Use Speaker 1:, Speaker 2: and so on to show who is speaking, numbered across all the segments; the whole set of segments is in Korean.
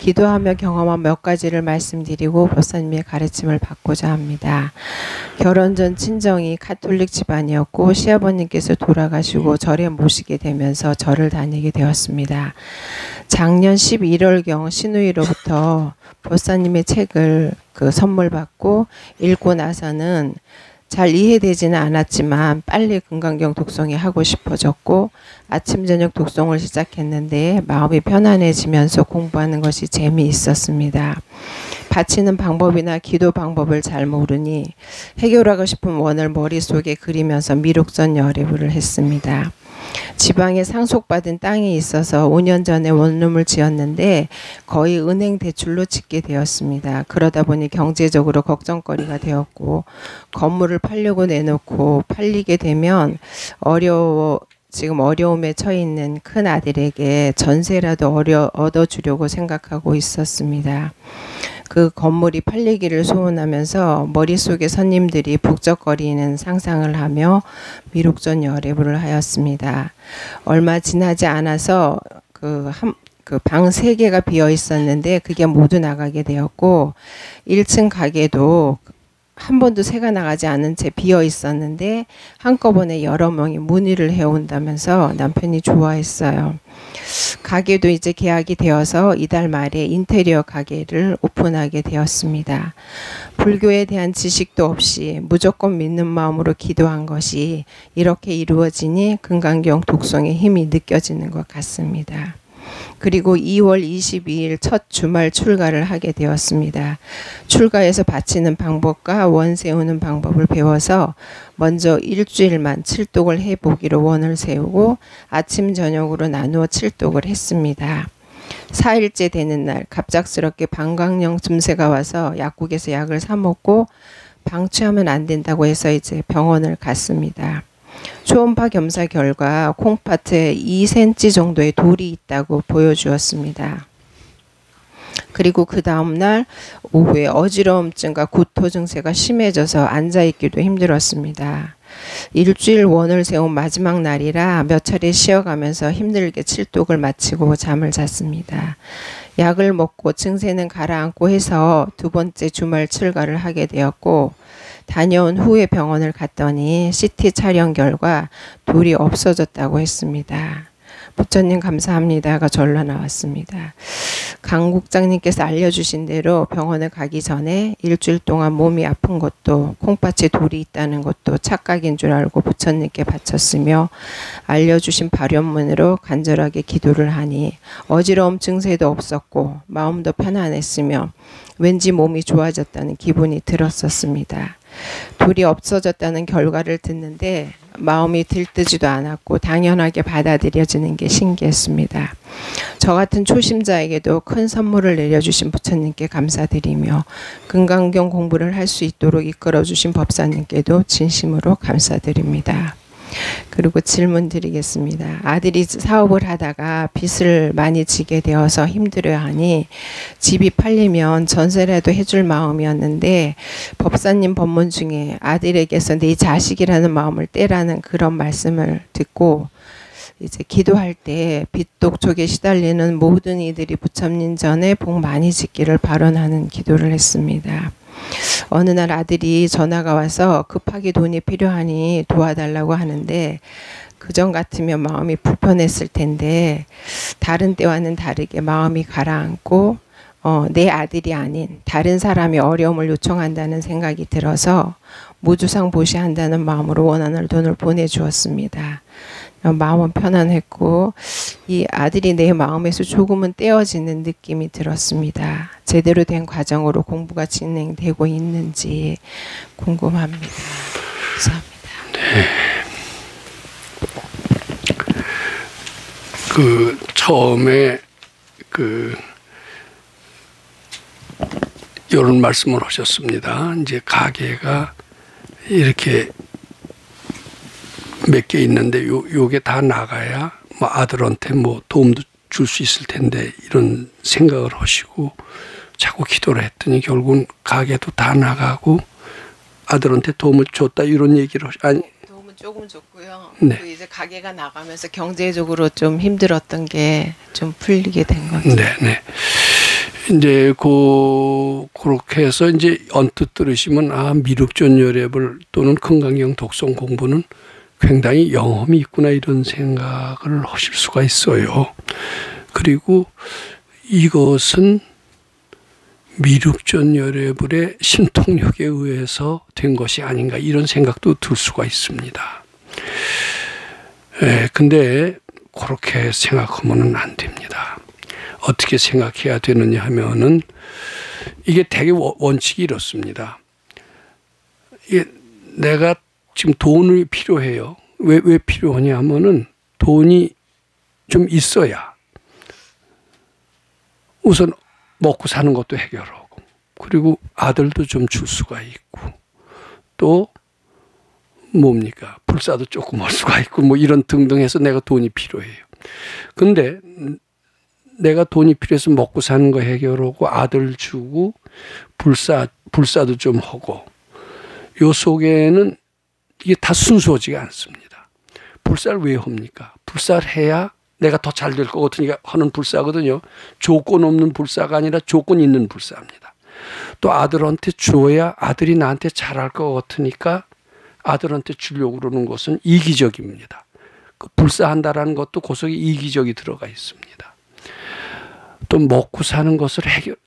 Speaker 1: 기도하며 경험한 몇 가지를 말씀드리고 법사님의 가르침을 받고자 합니다. 결혼 전 친정이 가톨릭 집안이었고 시아버님께서 돌아가시고 절에 모시게 되면서 절을 다니게 되었습니다. 작년 11월경 시누이로부터 법사님의 책을 선물 받고 읽고 나서는 잘 이해되지는 않았지만 빨리 금강경 독송이 하고 싶어졌고 아침 저녁 독송을 시작했는데 마음이 편안해지면서 공부하는 것이 재미있었습니다. 바치는 방법이나 기도 방법을 잘 모르니 해결하고 싶은 원을 머릿속에 그리면서 미륵전 열애부를 했습니다. 지방에 상속받은 땅이 있어서 5년 전에 원룸을 지었는데 거의 은행 대출로 짓게 되었습니다. 그러다 보니 경제적으로 걱정거리가 되었고 건물을 팔려고 내놓고 팔리게 되면 지금 어려움에 처해 있는 큰 아들에게 전세라도 얻어주려고 생각하고 있었습니다. 그 건물이 팔리기를 소원하면서 머릿속에 손님들이 북적거리는 상상을 하며 미륵전 열애부를 하였습니다. 얼마 지나지 않아서 방 3개가 비어 있었는데 그게 모두 나가게 되었고 1층 가게도 한 번도 새가 나가지 않은 채 비어 있었는데 한꺼번에 여러 명이 문의를 해온다면서 남편이 좋아했어요. 가게도 이제 계약이 되어서 이달 말에 인테리어 가게를 오픈하게 되었습니다. 불교에 대한 지식도 없이 무조건 믿는 마음으로 기도한 것이 이렇게 이루어지니 금강경 독송의 힘이 느껴지는 것 같습니다. 그리고 2월 22일 첫 주말 출가를 하게 되었습니다. 출가해서 바치는 방법과 원 세우는 방법을 배워서 먼저 일주일만 칠독을 해보기로 원을 세우고 아침 저녁으로 나누어 칠독을 했습니다. 4일째 되는 날 갑작스럽게 방광염 증세가 와서 약국에서 약을 사 먹고 방치하면 안 된다고 해서 이제 병원을 갔습니다. 초음파 검사 결과 콩팥에 2cm 정도의 돌이 있다고 보여주었습니다. 그리고 그 다음날 오후에 어지러움증과 구토 증세가 심해져서 앉아있기도 힘들었습니다. 일주일 원을 세운 마지막 날이라 몇 차례 쉬어가면서 힘들게 칠독을 마치고 잠을 잤습니다. 약을 먹고 증세는 가라앉고 해서 2번째 주말 출가를 하게 되었고 다녀온 후에 병원을 갔더니 CT 촬영 결과 돌이 없어졌다고 했습니다. 부처님 감사합니다가 절로 나왔습니다. 강 국장님께서 알려주신 대로 병원에 가기 전에 일주일 동안 몸이 아픈 것도 콩팥에 돌이 있다는 것도 착각인 줄 알고 부처님께 바쳤으며 알려주신 발현문으로 간절하게 기도를 하니 어지러움 증세도 없었고 마음도 편안했으며 왠지 몸이 좋아졌다는 기분이 들었었습니다. 돌이 없어졌다는 결과를 듣는데 마음이 들뜨지도 않았고 당연하게 받아들여지는 게 신기했습니다. 저 같은 초심자에게도 큰 선물을 내려주신 부처님께 감사드리며 금강경 공부를 할 수 있도록 이끌어주신 법사님께도 진심으로 감사드립니다. 그리고 질문 드리겠습니다. 아들이 사업을 하다가 빚을 많이 지게 되어서 힘들어하니 집이 팔리면 전세라도 해줄 마음이었는데 법사님 법문 중에 아들에게서 내 자식이라는 마음을 떼라는 그런 말씀을 듣고 이제 기도할 때 빚독촉에 시달리는 모든 이들이 부처님 전에 복 많이 짓기를 발언하는 기도를 했습니다. 어느 날 아들이 전화가 와서 급하게 돈이 필요하니 도와달라고 하는데 그전 같으면 마음이 불편했을 텐데 다른 때와는 다르게 마음이 가라앉고 내 아들이 아닌 다른 사람이 어려움을 요청한다는 생각이 들어서 무주상 보시한다는 마음으로 원하는 돈을 보내주었습니다. 마음은 편안했고 이 아들이 내 마음에서 조금은 떼어지는 느낌이 들었습니다. 제대로 된 과정으로 공부가 진행되고 있는지 궁금합니다. 감사합니다.
Speaker 2: 네. 처음에 이런 말씀을 하셨습니다. 이제 가게가 이렇게 몇 개 있는데 요게 다 나가야 뭐 아들한테 뭐 도움도 줄 수 있을 텐데 이런 생각을 하시고 자꾸 기도를 했더니 결국은 가게도 다 나가고 아들한테 도움을 줬다 이런 얘기를 아니
Speaker 1: 도움은 조금 줬고요.
Speaker 2: 네.
Speaker 1: 그 이제 가게가 나가면서 경제적으로 좀 힘들었던 게 좀 풀리게 된 거죠.
Speaker 2: 네, 네. 이제 그렇게 해서 이제 언뜻 들으시면 미륵존열애불 또는 금강경 독성 공부는 굉장히 영험이 있구나 이런 생각을 하실 수가 있어요. 그리고 이것은 미륵존열애불의 신통력에 의해서 된 것이 아닌가 이런 생각도 들 수가 있습니다. 근데 그렇게 생각하면 안 됩니다. 어떻게 생각해야 되느냐 하면은 이게 되게 원칙이 이렇습니다. 이게 내가 지금 돈이 필요해요. 왜 필요하냐 하면은 돈이 좀 있어야 우선 먹고 사는 것도 해결하고 그리고 아들도 좀 줄 수가 있고 또 뭡니까? 불사도 조금 할 수가 있고 뭐 이런 등등 해서 내가 돈이 필요해요. 근데 내가 돈이 필요해서 먹고 사는 거 해결하고 아들 주고 불사도 좀 하고 요 속에는 이게 다 순수하지가 않습니다. 불사를 왜 합니까? 불사를 해야 내가 더 잘 될 것 같으니까 하는 불사거든요. 조건 없는 불사가 아니라 조건 있는 불사입니다. 또 아들한테 줘야 아들이 나한테 잘할 것 같으니까 아들한테 주려고 그러는 것은 이기적입니다. 그 불사한다라는 것도 그 속에 이기적이 들어가 있습니다. 또 먹고 사는 것을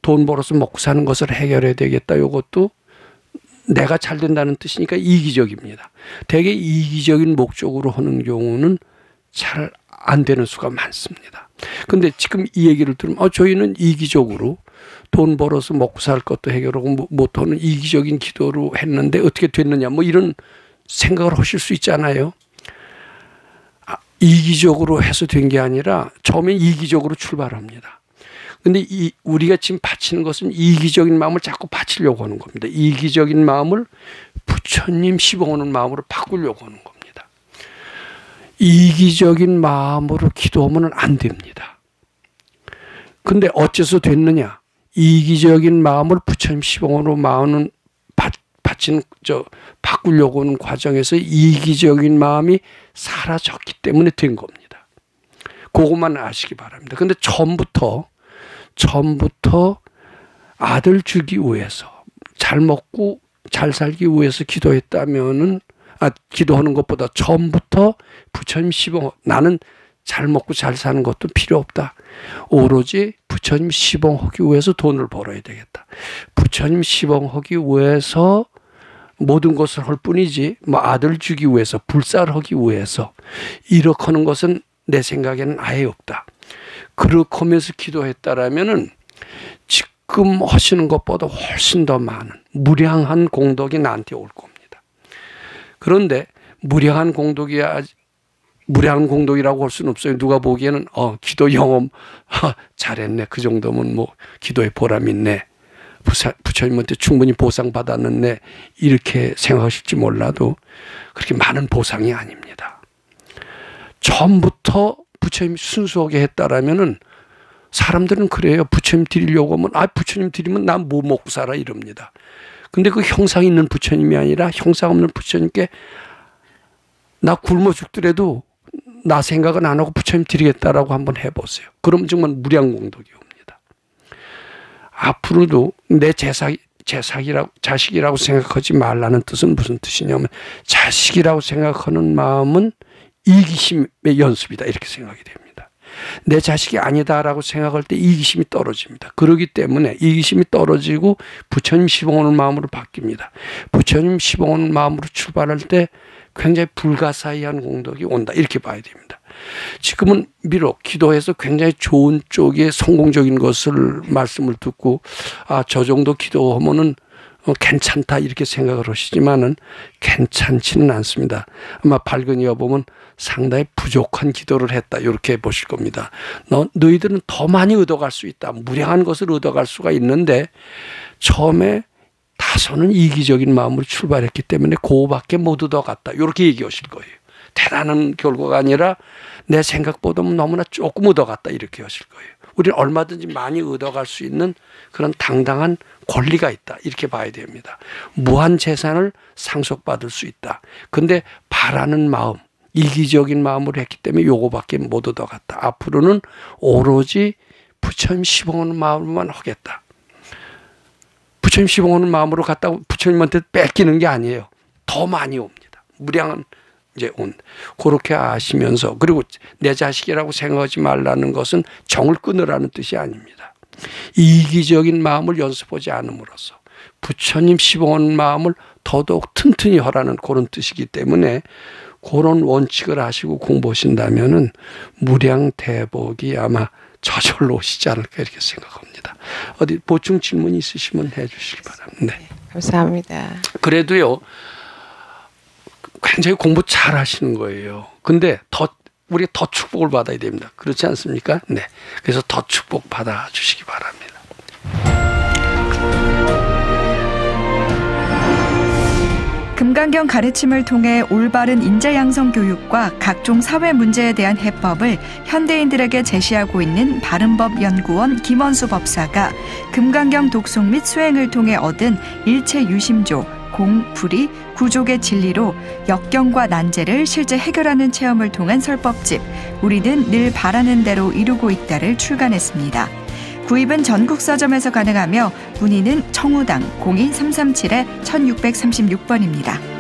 Speaker 2: 돈 벌어서 먹고 사는 것을 해결해야 되겠다. 이것도 내가 잘 된다는 뜻이니까 이기적입니다. 되게 이기적인 목적으로 하는 경우는 잘 안 되는 수가 많습니다. 근데 지금 이 얘기를 들으면 저희는 이기적으로 돈 벌어서 먹고 살 것도 해결하고 못하는 이기적인 기도로 했는데 어떻게 됐느냐 뭐 이런 생각을 하실 수 있잖아요. 이기적으로 해서 된 게 아니라 처음에 이기적으로 출발합니다. 근데 우리가 지금 바치는 것은 이기적인 마음을 자꾸 바치려고 하는 겁니다. 이기적인 마음을 부처님 시봉하는 마음으로 바꾸려고 하는 겁니다. 이기적인 마음으로 기도하면 안 됩니다. 근데 어째서 됐느냐? 이기적인 마음을 부처님 시봉으로 마음은 바꾸려고 하는 과정에서 이기적인 마음이 사라졌기 때문에 된 겁니다. 그것만 아시기 바랍니다. 근데 처음부터 아들 주기 위해서 잘 먹고 잘 살기 위해서 기도했다면은 기도하는 것보다 처음부터 부처님 시봉 나는 잘 먹고 잘 사는 것도 필요 없다. 오로지 부처님 시봉하기 위해서 돈을 벌어야 되겠다. 부처님 시봉하기 위해서 모든 것을 할 뿐이지 뭐 아들 주기 위해서 불사를 하기 위해서 이렇게 하는 것은 내 생각에는 아예 없다. 그렇게 하면서 기도했다라면은 지금 하시는 것보다 훨씬 더 많은 무량한 공덕이 나한테 올 겁니다. 그런데 무량한 공덕이라고 할 수는 없어요. 누가 보기에는 기도 영험 잘했네. 그 정도면 뭐 기도에 보람 있네. 부처님한테 충분히 보상 받았는데 이렇게 생각하실지 몰라도 그렇게 많은 보상이 아닙니다. 처음부터 부처님 순수하게 했다라면은 사람들은 그래요. 부처님 드리려고 하면 부처님 드리면 난 뭐 먹고 살아 이럽니다. 근데 그 형상 있는 부처님이 아니라 형상 없는 부처님께 나 굶어 죽더라도 나 생각은 안 하고 부처님 드리겠다라고 한번 해보세요. 그럼 정말 무량공덕이 옵니다. 앞으로도 내 자식이라고 생각하지 말라는 뜻은 무슨 뜻이냐면 자식이라고 생각하는 마음은 이기심의 연습이다 이렇게 생각이 됩니다. 내 자식이 아니다라고 생각할 때 이기심이 떨어집니다. 그렇기 때문에 이기심이 떨어지고 부처님 시봉하는 마음으로 바뀝니다. 부처님 시봉하는 마음으로 출발할 때 굉장히 불가사의한 공덕이 온다 이렇게 봐야 됩니다. 지금은 비록 기도해서 굉장히 좋은 쪽에 성공적인 것을 말씀을 듣고 저 정도 기도하면은 괜찮다 이렇게 생각을 하시지만은 괜찮지는 않습니다. 아마 발견이어 보면 상당히 부족한 기도를 했다 이렇게 보실 겁니다. 너희들은 더 많이 얻어갈 수 있다. 무량한 것을 얻어갈 수가 있는데 처음에 다소는 이기적인 마음으로 출발했기 때문에 그거밖에 못 얻어갔다 이렇게 얘기하실 거예요. 대단한 결과가 아니라 내 생각보다 너무나 조금 얻어갔다 이렇게 하실 거예요. 우리는 얼마든지 많이 얻어갈 수 있는 그런 당당한 권리가 있다 이렇게 봐야 됩니다. 무한 재산을 상속받을 수 있다. 근데 바라는 마음 이기적인 마음으로 했기 때문에 요거밖에 못 얻어갔다. 앞으로는 오로지 부처님 시봉하는 마음으로만 하겠다. 부처님 시봉하는 마음으로 갔다고 부처님한테 뺏기는 게 아니에요. 더 많이 옵니다. 무량한 이제 그렇게 아시면서, 그리고 내 자식이라고 생각하지 말라는 것은 정을 끊으라는 뜻이 아닙니다. 이기적인 마음을 연습하지 않음으로써 부처님 시봉하는 마음을 더더욱 튼튼히 하라는 그런 뜻이기 때문에 그런 원칙을 하시고 공부하신다면은 무량대복이 아마 저절로 오시지 않을까 이렇게 생각합니다. 어디 보충 질문 있으시면 해주시기 바랍니다. 네.
Speaker 1: 감사합니다.
Speaker 2: 그래도요, 굉장히 공부 잘 하시는 거예요. 근데 우리가 더 축복을 받아야 됩니다. 그렇지 않습니까? 네. 그래서 더 축복 받아 주시기 바랍니다.
Speaker 3: 금강경 가르침을 통해 올바른 인재 양성 교육과 각종 사회 문제에 대한 해법을 현대인들에게 제시하고 있는 바른법연구원 김원수 법사가 금강경 독송 및 수행을 통해 얻은 일체 유심조, 공, 불이, 구족의 진리로 역경과 난제를 실제 해결하는 체험을 통한 설법집 우리는 늘 바라는 대로 이루고 있다를 출간했습니다. 구입은 전국 서점에서 가능하며 문의는 청우당 02337-1636번입니다.